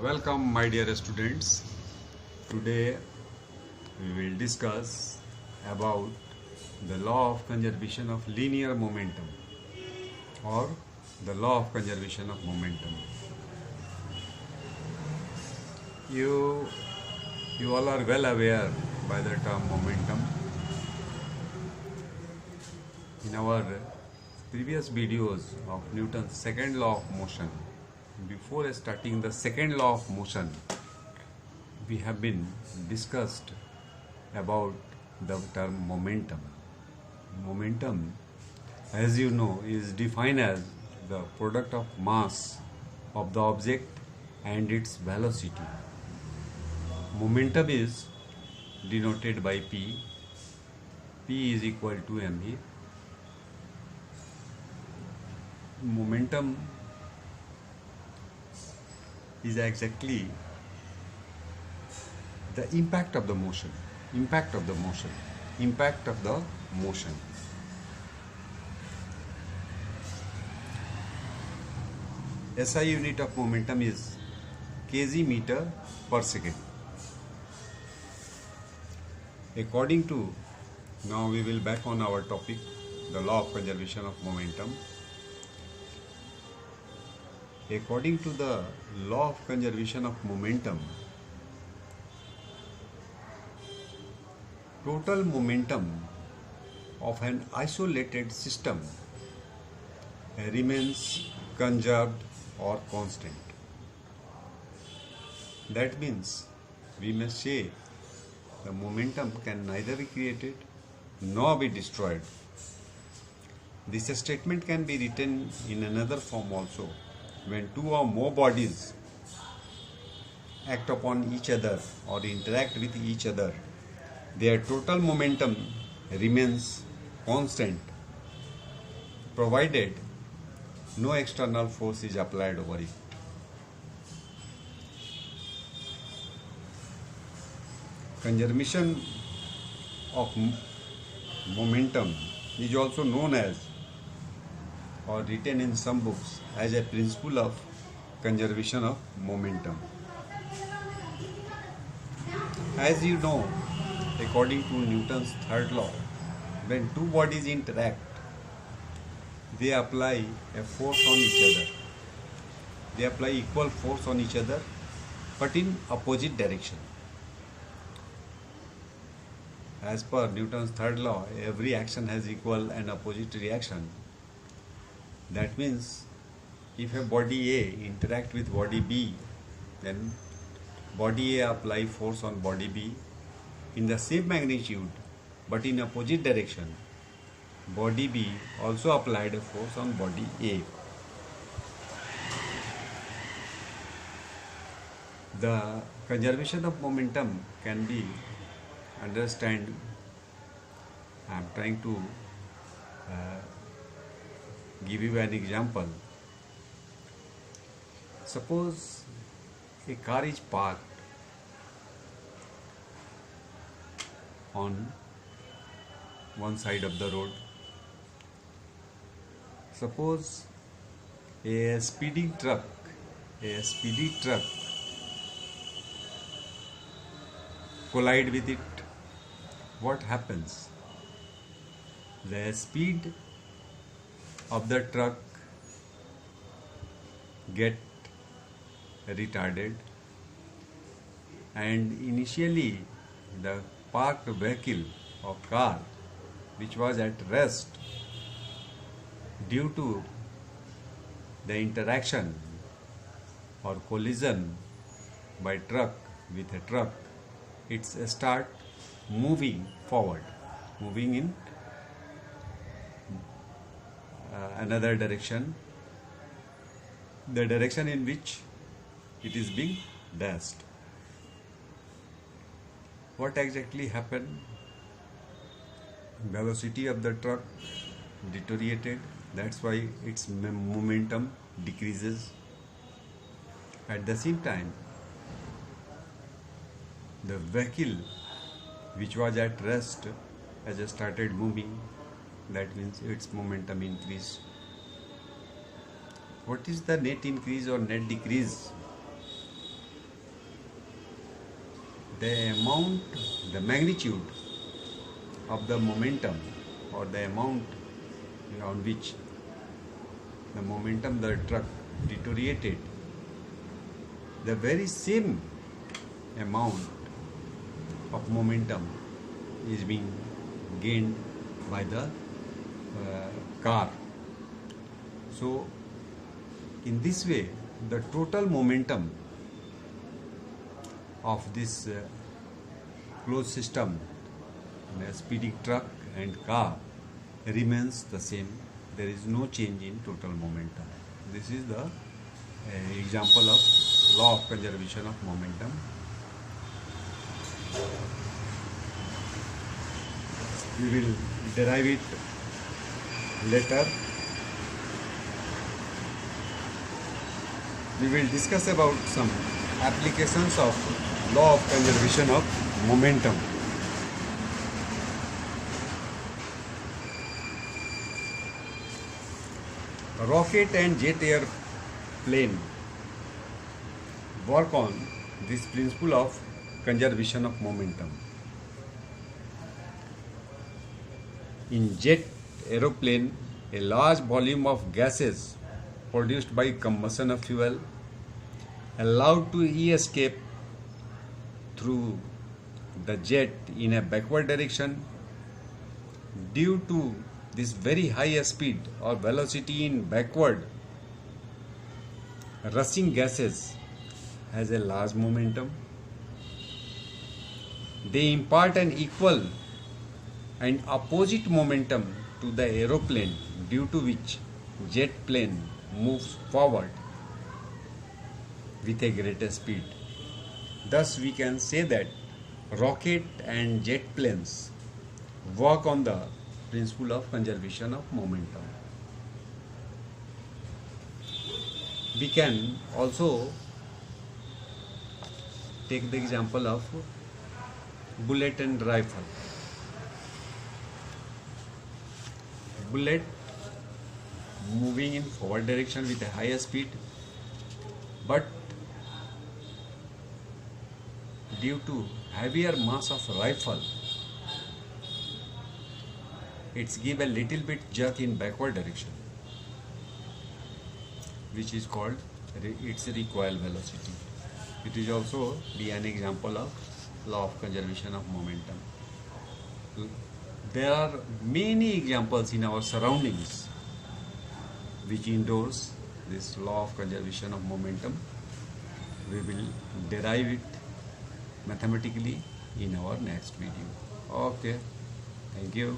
Welcome, my dear students. Today we will discuss about the law of conservation of linear momentum or the law of conservation of momentum. You all are well aware by the term momentum. In our previous videos of Newton's second law of motion, before starting the second law of motion, we have been discussed about the term momentum. Momentum, as you know, is defined as the product of mass of the object and its velocity. Momentum is denoted by P. P is equal to mv. Momentum is exactly the impact of the motion. SI unit of momentum is kg meter per second. According to, now we will back on our topic, the law of conservation of momentum. According to the law of conservation of momentum, total momentum of an isolated system remains conserved or constant. That means we must say the momentum can neither be created nor be destroyed. This statement can be written in another form also. When two or more bodies act upon each other or interact with each other, their total momentum remains constant provided no external force is applied over it. Conservation of momentum is also known as, or written in some books, as a principle of conservation of momentum. As you know, according to Newton's third law, when two bodies interact, they apply a force on each other. They apply equal force on each other, but in opposite direction. As per Newton's third law, every action has equal and opposite reaction. That means if a body A interact with body B, then body A apply force on body B in the same magnitude but in opposite direction. Body B also applied a force on body A. The conservation of momentum can be understood. I am trying to give you an example. Suppose a car is parked on one side of the road. Suppose a speeding truck collide with it. What happens? The speed of the truck get retarded, and initially the parked vehicle or car, which was at rest, due to the interaction or collision by truck with a truck, it start moving forward, moving in another direction, the direction in which it is being dashed. What exactly happened? Velocity of the truck deteriorated. That's why its momentum decreases. At the same time, the vehicle which was at rest has started moving. That means its momentum increased. What is the net increase or net decrease? the amount, the magnitude of the momentum, or the amount on which the momentum the truck deteriorated, the very same amount of momentum is being gained by the car. So in this way, the total momentum of this closed system, a speeding truck and car, remains the same. There is no change in total momentum. This is the example of law of conservation of momentum. We will derive it later. We will discuss about some applications of law of conservation of momentum. Rocket and jet airplane work on this principle of conservation of momentum. In jet aeroplane, a large volume of gases produced by combustion of fuel allowed to escape through the jet in a backward direction. Due to this very high speed or velocity in backward, rushing gases has a large momentum. They impart an equal and opposite momentum to the aeroplane, due to which jet plane moves forward with a greater speed. Thus we can say that rocket and jet planes work on the principle of conservation of momentum. We can also take the example of bullet and rifle. Bullet moving in forward direction with a higher speed, but due to heavier mass of rifle, it's give a little bit jerk in backward direction, which is called its recoil velocity. It is also be an example of law of conservation of momentum. There are many examples in our surroundings which endorse this law of conservation of momentum. We will derive it mathematically in our next video. Okay, thank you.